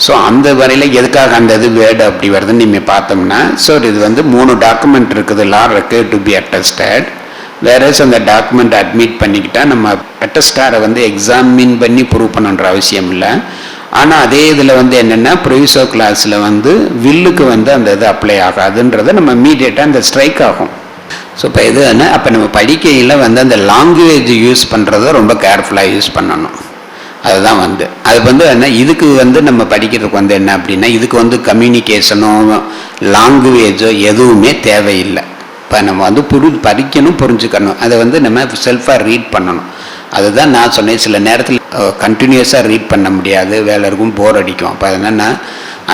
ஸோ அந்த வரையில் எதுக்காக அந்த இது வேர்டு அப்படி வருதுன்னு நீங்கள் பார்த்தோம்னா, ஸோ இது வந்து 3 டாக்குமெண்ட் இருக்குது. Law required to be attested. Whereas அந்த டாக்குமெண்ட் அட்மிட் பண்ணிக்கிட்டால் நம்ம அட்டஸ்டாரை வந்து எக்ஸாமின் பண்ணி ப்ரூவ் பண்ணுன்ற அவசியம் இல்லை. ஆனால் அதே இதில் வந்து என்னென்னா ப்ரொவிசோ கிளாஸில் வந்து வில்லுக்கு வந்து அந்த இது அப்ளை ஆகாதுன்றதை நம்ம இமீடியட்டாக அந்த ஸ்ட்ரைக் ஆகும். ஸோ இப்போ இது என்ன, அப்போ நம்ம படிக்கையில் வந்து அந்த லாங்குவேஜ் யூஸ் பண்ணுறதை ரொம்ப கேர்ஃபுல்லாக யூஸ் பண்ணணும். அதுதான் வந்து அது வந்து என்ன, இதுக்கு வந்து நம்ம படிக்கிறதுக்கு வந்து என்ன அப்படின்னா, இதுக்கு வந்து கம்யூனிகேஷனோ லாங்குவேஜோ எதுவுமே தேவையில்லை. இப்போ நம்ம வந்து படிக்கணும், புரிஞ்சுக்கணும், அதை வந்து நம்ம செல்ஃபாக ரீட் பண்ணணும். அதுதான் நான் சொன்னேன், சில நேரத்தில் கண்டினியூஸாக ரீட் பண்ண முடியாது, வேலை இருக்கும், போர் அடிக்கும். அப்போ அது என்னென்னா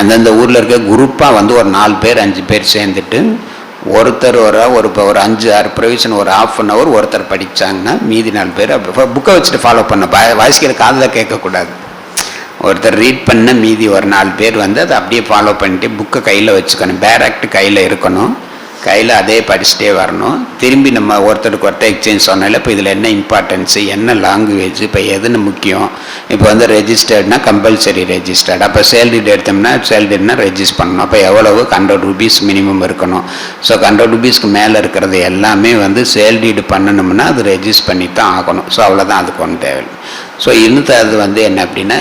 அந்தந்த ஊரில் இருக்க குரூப்பாக வந்து ஒரு 4 பேர் 5 பேர் சேர்ந்துட்டு ஒருத்தர் ஒரு 5-6 ப்ரொவிஷன் ஒரு ½ அன் ஹவர் ஒருத்தர் படித்தாங்கன்னா மீதி 4 பேர் அப்படி புக்கை வச்சுட்டு ஃபாலோ பண்ண வாசிக்கிற காதில் கேட்கக்கூடாது. ஒருத்தர் ரீட் பண்ண மீதி ஒரு 4 பேர் வந்து அதை அப்படியே ஃபாலோ பண்ணிட்டு புக்கை கையில் வச்சுக்கணும். பேராக்ட் கையில் இருக்கணும், கையில் அதே படிச்சுட்டே வரணும். திரும்பி நம்ம ஒருத்தருக்கு ஒருத்தர் எக்ஸ்சேஞ்ச் சொன்னால இப்போ இதில் என்ன இம்பார்ட்டன்ஸு, என்ன லாங்குவேஜ், இப்போ எதுன்னு முக்கியம். இப்போ வந்து ரெஜிஸ்டர்ட்னா கம்பல்சரி ரெஜிஸ்டர்ட். அப்போ சேல்ரிட் எடுத்தோம்னா சேல்ரிட்னா ரெஜிஸ்டர் பண்ணணும். அப்போ எவ்வளவு 100 ரூபீஸ் மினிமம் இருக்கணும். ஸோ 100 ரூபீஸ்க்கு மேலே இருக்கிறது எல்லாமே வந்து சேல்ரிடு பண்ணணும்னா அது ரெஜிஸ்டர் பண்ணி தான் ஆகணும். ஸோ அவ்வளோதான், அதுக்கு ஒன்றும் தேவை. ஸோ இன்னும் அது வந்து என்ன அப்படின்னா,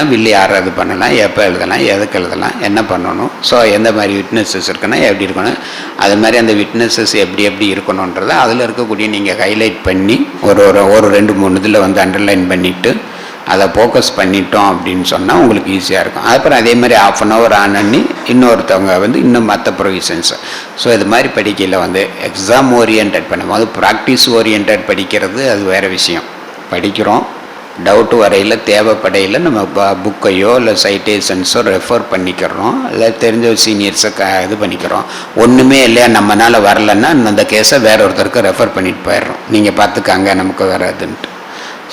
வில்லு யாராவது பண்ணலாம், எப்போ எழுதலாம், எதுக்கு எழுதலாம், என்ன பண்ணணும், ஸோ எந்த மாதிரி விட்னஸஸ் இருக்குன்னா எப்படி இருக்கணும், அது மாதிரி அந்த விட்னஸஸ் எப்படி இருக்கணுன்றதை அதில் இருக்கக்கூடிய நீங்கள் ஹைலைட் பண்ணி ஒரு 2-3 இதில் வந்து அண்டர்லைன் பண்ணிவிட்டு அதை ஃபோக்கஸ் பண்ணிட்டோம் அப்படின்னு சொன்னால் உங்களுக்கு ஈஸியாக இருக்கும். அப்புறம் அதே மாதிரி ½ அன் ஹவர் ஆன் பண்ணி இன்னொருத்தவங்க வந்து இன்னும் மற்ற ப்ரொவிஷன்ஸ். ஸோ இது மாதிரி படிக்கையில் வந்து எக்ஸாம் ஓரியன்ட் பண்ணும்போது ப்ராக்டிஸ் ஓரியன்ட் படிக்கிறது அது வேறு விஷயம். படிக்கிறோம், டவுட்டு வரையில் தேவைப்படையில் நம்ம புக்கையோ இல்லை சைட்டேஷன்ஸோ ரெஃபர் பண்ணிக்கிறோம், இல்லை தெரிஞ்ச சீனியர்ஸை இது பண்ணிக்கிறோம். ஒன்றுமே இல்லையா நம்மளால் வரலன்னா அந்த கேஸை வேற ஒருத்தருக்கு ரெஃபர் பண்ணிட்டு போயிடுறோம், நீங்கள் பார்த்துக்காங்க நமக்கு வராதுன்ட்டு.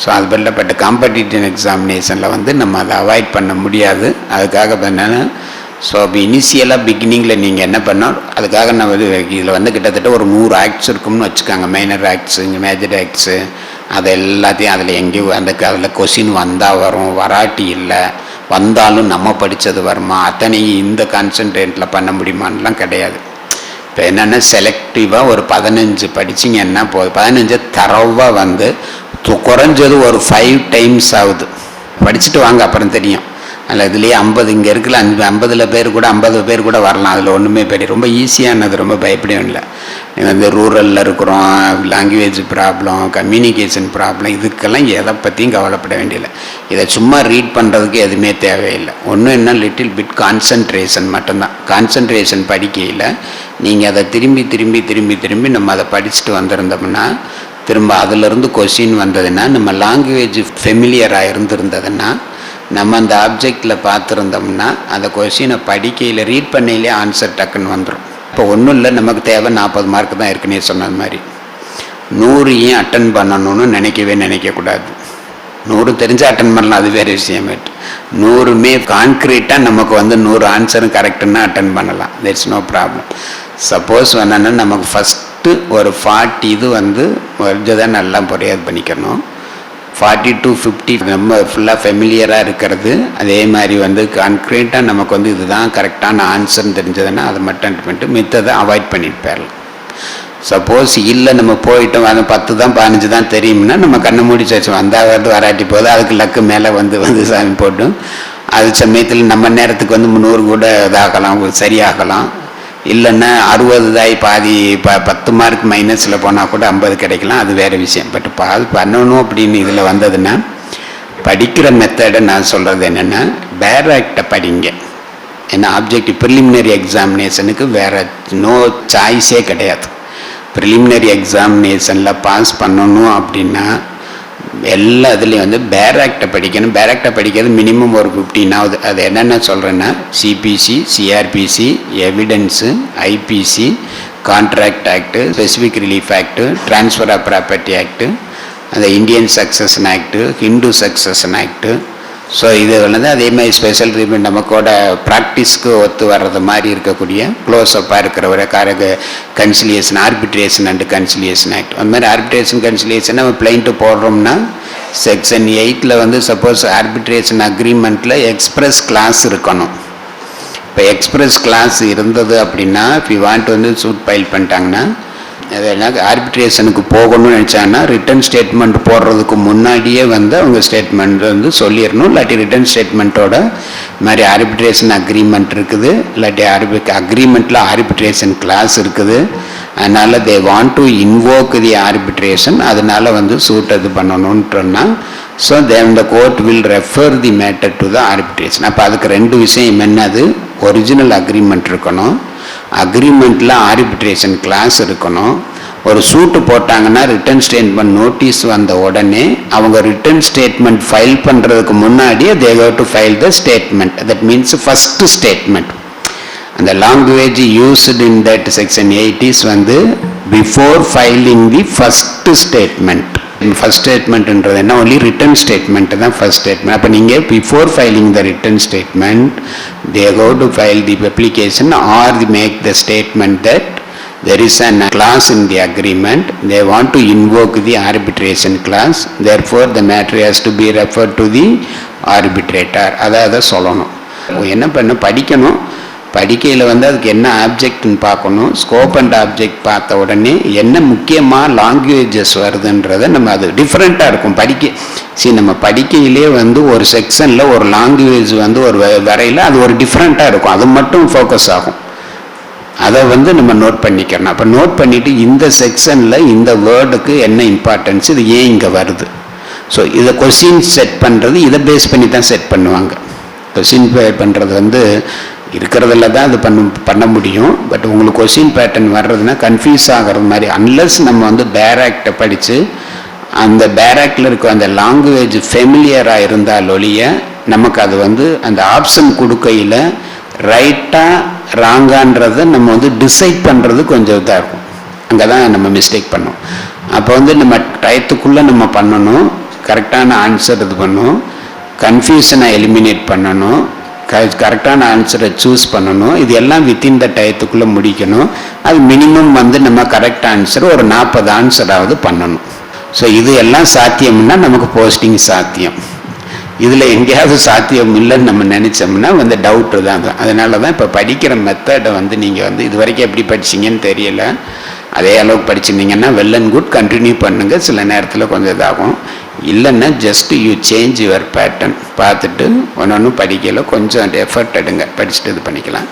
ஸோ அது பட் காம்படிட்டிவ் எக்ஸாமினேஷனில் வந்து நம்ம அதை அவாய்ட் பண்ண முடியாது. அதுக்காக என்னென்னா, ஸோ இப்போ இனிஷியலாக பிகினிங்கில் நீங்கள் என்ன பண்ணோம், அதுக்காக நம்ம இதில் வந்து கிட்டத்தட்ட ஒரு 100 ஆக்ட்ஸ் இருக்கும்னு வச்சுக்காங்க. மைனர் ஆக்ட்ஸு, மேஜர் ஆக்ட்ஸு, அது எல்லாத்தையும் அதில் எங்கேயும் அதில் கொஸ்டின் வந்தால் வரும், வராட்டி இல்லை, வந்தாலும் நம்ம படித்தது வருமா, அத்தனையும் இந்த கான்சன்ட்ரேட்டில் பண்ண முடியுமான்லாம் கிடையாது. இப்போ என்னென்னா செலக்டிவாக ஒரு 15 படிச்சிங்கன்னா போதும். 15 தரவாக வந்து குறைஞ்சது ஒரு 5 டைம்ஸ் ஆகுது படிச்சுட்டு வாங்க, அப்புறம் தெரியும். அதில் இதுலேயே 50 இங்கே இருக்குல்ல 50 பேர் கூட 50 பேர் கூட வரலாம். அதில் ஒன்றுமே பெரிய ரொம்ப ஈஸியானது, ரொம்ப பயப்படவும் இல்லை. வந்து ரூரலில் இருக்கிறோம், லாங்குவேஜ் ப்ராப்ளம், கம்யூனிகேஷன் ப்ராப்ளம், இதுக்கெல்லாம் எதை பற்றியும் கவலைப்பட வேண்டியதில்லை. இதை சும்மா ரீட் பண்ணுறதுக்கு எதுவுமே தேவையில்லை. ஒன்றும் என்ன லிட்டில் பிட் கான்சன்ட்ரேஷன் மட்டும்தான். கான்சன்ட்ரேஷன் படிக்கையில் நீங்கள் அதை திரும்பி திரும்பி திரும்பி திரும்பி நம்ம அதை படிச்சுட்டு வந்திருந்தோம்னா, திரும்ப அதிலிருந்து கொஸ்டின் வந்ததுன்னா, நம்ம லாங்குவேஜ் ஃபெமிலியராக இருந்திருந்ததுன்னா, நம்ம அந்த ஆப்ஜெக்டில் பார்த்துருந்தோம்னா அந்த கொஸ்டினை படிக்கையில் ரீட் பண்ணையிலே ஆன்சர் டக்குன்னு வந்துடும். இப்போ ஒன்றும் இல்லை, நமக்கு தேவை 40 மார்க் தான் இருக்குன்னே சொன்னது மாதிரி 100 ஏன் அட்டன் பண்ணணும்னு நினைக்கக்கூடாது. 100 தெரிஞ்சு அட்டன் பண்ணலாம், அது வேறு விஷயமேட்டு. 100மே கான்க்ரீட்டாக நமக்கு வந்து 100 ஆன்சரும் கரெக்டுன்னா அட்டன் பண்ணலாம். That's no problem. சப்போஸ் வேணான்னா நமக்கு ஃபஸ்ட்டு ஒரு 40 இது வந்து தான் நல்லா புரியாது பண்ணிக்கணும். 40 to 50 நம்ம ஃபுல்லாக ஃபெமிலியராக இருக்கிறது. அதே மாதிரி வந்து கான்க்ரீட்டாக நமக்கு வந்து இதுதான் கரெக்டான ஆன்சர்னு தெரிஞ்சதுன்னா அதை மட்டும் பண்ணிட்டு மித்ததை அவாய்ட் பண்ணிட்டு போயிடலாம். சப்போஸ் இல்லை நம்ம போயிட்டோம் அது 10 தான் 15 தான் தெரியும்னா நம்ம கண்ணை மூடி வச்சு வந்தால் வந்து வராட்டி போகுது, அதுக்கு லக்கு மேலே வந்து சாமி போட்டும். அது சமயத்தில் நம்ம நேரத்துக்கு வந்து 100 கூட இதாகலாம், சரியாகலாம். இல்லைன்னா 60 தாய் பாதி 10 மார்க் மைனஸில் போனால் கூட 50 கிடைக்கலாம், அது வேறு விஷயம். பட் பால் பண்ணணும் அப்படின்னு இதில் வந்ததுன்னா படிக்கிற மெத்தடை நான் சொல்கிறது என்னென்னா, பேராக்டை படிங்க. ஏன்னா ஆப்ஜெக்டிவ் ப்ரிலிமினரி எக்ஸாமினேஷனுக்கு வேறு நோ சாய்ஸே கிடையாது. ப்ரிலிமினரி எக்ஸாமினேஷனில் பாஸ் பண்ணணும் அப்படின்னா எல்லா இதுலேயும் வந்து பேராக்டை படிக்கணும். பேராக்டை படிக்கிறது மினிமம் ஒரு 15ஆவது. அது என்னென்ன சொல்கிறேன்னா, CPC, CrPC, evidence, IPC, contract act, specific relief act, transfer of property act, அந்த Indian succession act, Hindu succession act. So இது வந்து அதே மாதிரி ஸ்பெஷல் ட்ரீட்மெண்ட் நமக்கோட ப்ராக்டிஸ்க்கு ஒத்து வர்றது மாதிரி இருக்கக்கூடிய க்ளோஸ்அப்பாக இருக்கிற ஒரு conciliation, arbitration and conciliation act. அந்த மாதிரி ஆர்பிட்ரேஷன் கன்சிலியேஷன் நம்ம பிளைண்ட்டு போடுறோம்னா செக்ஷன் 8 வந்து சப்போஸ் ஆர்பிட்ரேஷன் அக்ரிமெண்ட்டில் எக்ஸ்பிரஸ் கிளாஸ் இருக்கணும். இப்போ எக்ஸ்பிரஸ் கிளாஸ் இருந்தது அப்படின்னா இப்போ வாண்ட் வந்து சூட் ஃபைல் பண்ணிட்டாங்கன்னா, அதெல்லாம் ஆர்பிட்ரேஷனுக்கு போகணும்னு நினச்சாங்கன்னா ரிட்டன் ஸ்டேட்மெண்ட் போடுறதுக்கு முன்னாடியே வந்து அவங்க ஸ்டேட்மெண்ட் வந்து சொல்லிடணும். இல்லாட்டி ரிட்டன் ஸ்டேட்மெண்ட்டோட மாதிரி ஆர்பிட்ரேஷன் அக்ரிமெண்ட் இருக்குது, இல்லாட்டி அக்ரிமெண்ட்டில் ஆர்பிட்ரேஷன் கிளாஸ் இருக்குது. அதனால் they want to invoke the arbitration, அதனால் வந்து சூட் இது பண்ணணும்ன்றனா so then the court will refer the matter to the arbitration. அப்போ அதுக்கு 2 விஷயம் என்னது, ஒரிஜினல் அக்ரிமெண்ட் இருக்கணும், அக்ரிமெண்ட்டில் ஆர்பிட்ரேஷன் கிளாஸ் இருக்கணும். ஒரு சூட்டு போட்டாங்கன்னா ரிட்டன் ஸ்டேட்மெண்ட் நோட்டீஸ் வந்த உடனே அவங்க ரிட்டன் ஸ்டேட்மெண்ட் ஃபைல் பண்ணுறதுக்கு முன்னாடியே they have to file the statement. That means first statement. அந்த language used in that section 8 வந்து before filing the first statement. First ஸ்டேட்மெண்ட்ன்றது என்ன, ஒன்லி ரிட்டன் ஸ்டேட்மெண்ட் தான் ஃபஸ்ட் ஸ்டேட்மெண்ட். அப்போ நீங்கள் before filing the written statement they go to file the application or they make the statement that there is a clause in the agreement, they want to invoke the arbitration clause, therefore the matter has to be referred to the arbitrator. அதை சொல்லணும். என்ன பண்ண படிக்கணும், படிக்கையில் வந்து அதுக்கு என்ன ஆப்ஜெக்ட்னு பார்க்கணும். Scope and object பார்த்த உடனே என்ன முக்கியமாக லாங்குவேஜஸ் வருதுன்றதை நம்ம அது டிஃப்ரெண்ட்டாக இருக்கும் நம்ம படிக்கையிலே வந்து ஒரு செக்ஷனில் ஒரு லாங்குவேஜ் வந்து ஒரு வரையில் அது ஒரு டிஃப்ரெண்ட்டாக இருக்கும், அது மட்டும் ஃபோக்கஸ் ஆகும். அதை வந்து நம்ம நோட் பண்ணிக்கிறோம். அப்போ நோட் பண்ணிவிட்டு இந்த செக்ஷனில் இந்த வேர்டுக்கு என்ன இம்பார்ட்டன்ஸ், இது ஏன் இங்கே வருது. ஸோ இதை கொஸ்டின் செட் பண்ணுறது இதை பேஸ் பண்ணி தான் செட் பண்ணுவாங்க. கொஸ்டின் பண்ணுறது வந்து இருக்கிறதில்ல தான் அது பண்ண முடியும். பட் உங்களுக்கு கொஸ்டின் பேட்டர்ன் வர்றதுன்னா கன்ஃபியூஸ் ஆகிறது மாதிரி, அன்லஸ் நம்ம வந்து பேராக்டை படித்து அந்த பேராக்டில் இருக்க அந்த லாங்குவேஜ் ஃபெமிலியராக இருந்தால் ஒழிய நமக்கு அது வந்து அந்த ஆப்ஷன் கொடுக்கையில் ரைட்டாக ராங்கான்றதை நம்ம வந்து டிசைட் பண்ணுறது கொஞ்சம் இதாக இருக்கும். அங்கே தான் நம்ம மிஸ்டேக் பண்ணோம். அப்போ வந்து நம்ம டயத்துக்குள்ளே நம்ம பண்ணணும், கரெக்டான ஆன்சர் இது பண்ணணும், கன்ஃபியூஷனை எலிமினேட் பண்ணணும், கரெக்டான ஆன்சரை சூஸ் பண்ணணும். இது எல்லாம் வித்தின் த டயத்துக்குள்ளே முடிக்கணும். அது மினிமம் வந்து நம்ம கரெக்ட் ஆன்சர் ஒரு 40 ஆன்சராவது பண்ணணும். ஸோ இது எல்லாம் சாத்தியம்னா நமக்கு போஸ்டிங் சாத்தியம். இதில் எங்கேயாவது சாத்தியம் இல்லைன்னு நம்ம நினச்சோம்னா வந்து டவுட்டு தான். அதனால தான் இப்போ படிக்கிற மெத்தடை வந்து நீங்கள் வந்து இது வரைக்கும் எப்படி படிச்சிங்கன்னு தெரியல, அதே அளவுக்கு படிச்சிருந்தீங்கன்னா வெல் அண்ட் குட், கண்டினியூ பண்ணுங்கள். சில நேரத்தில் கொஞ்சம் இதாகும். இல்லைன்னா just you change your pattern பார்த்துட்டு ஒன்று படிக்கல கொஞ்சம் எஃபர்ட் எடுங்க, படிச்சுட்டு இது பண்ணிக்கலாம்.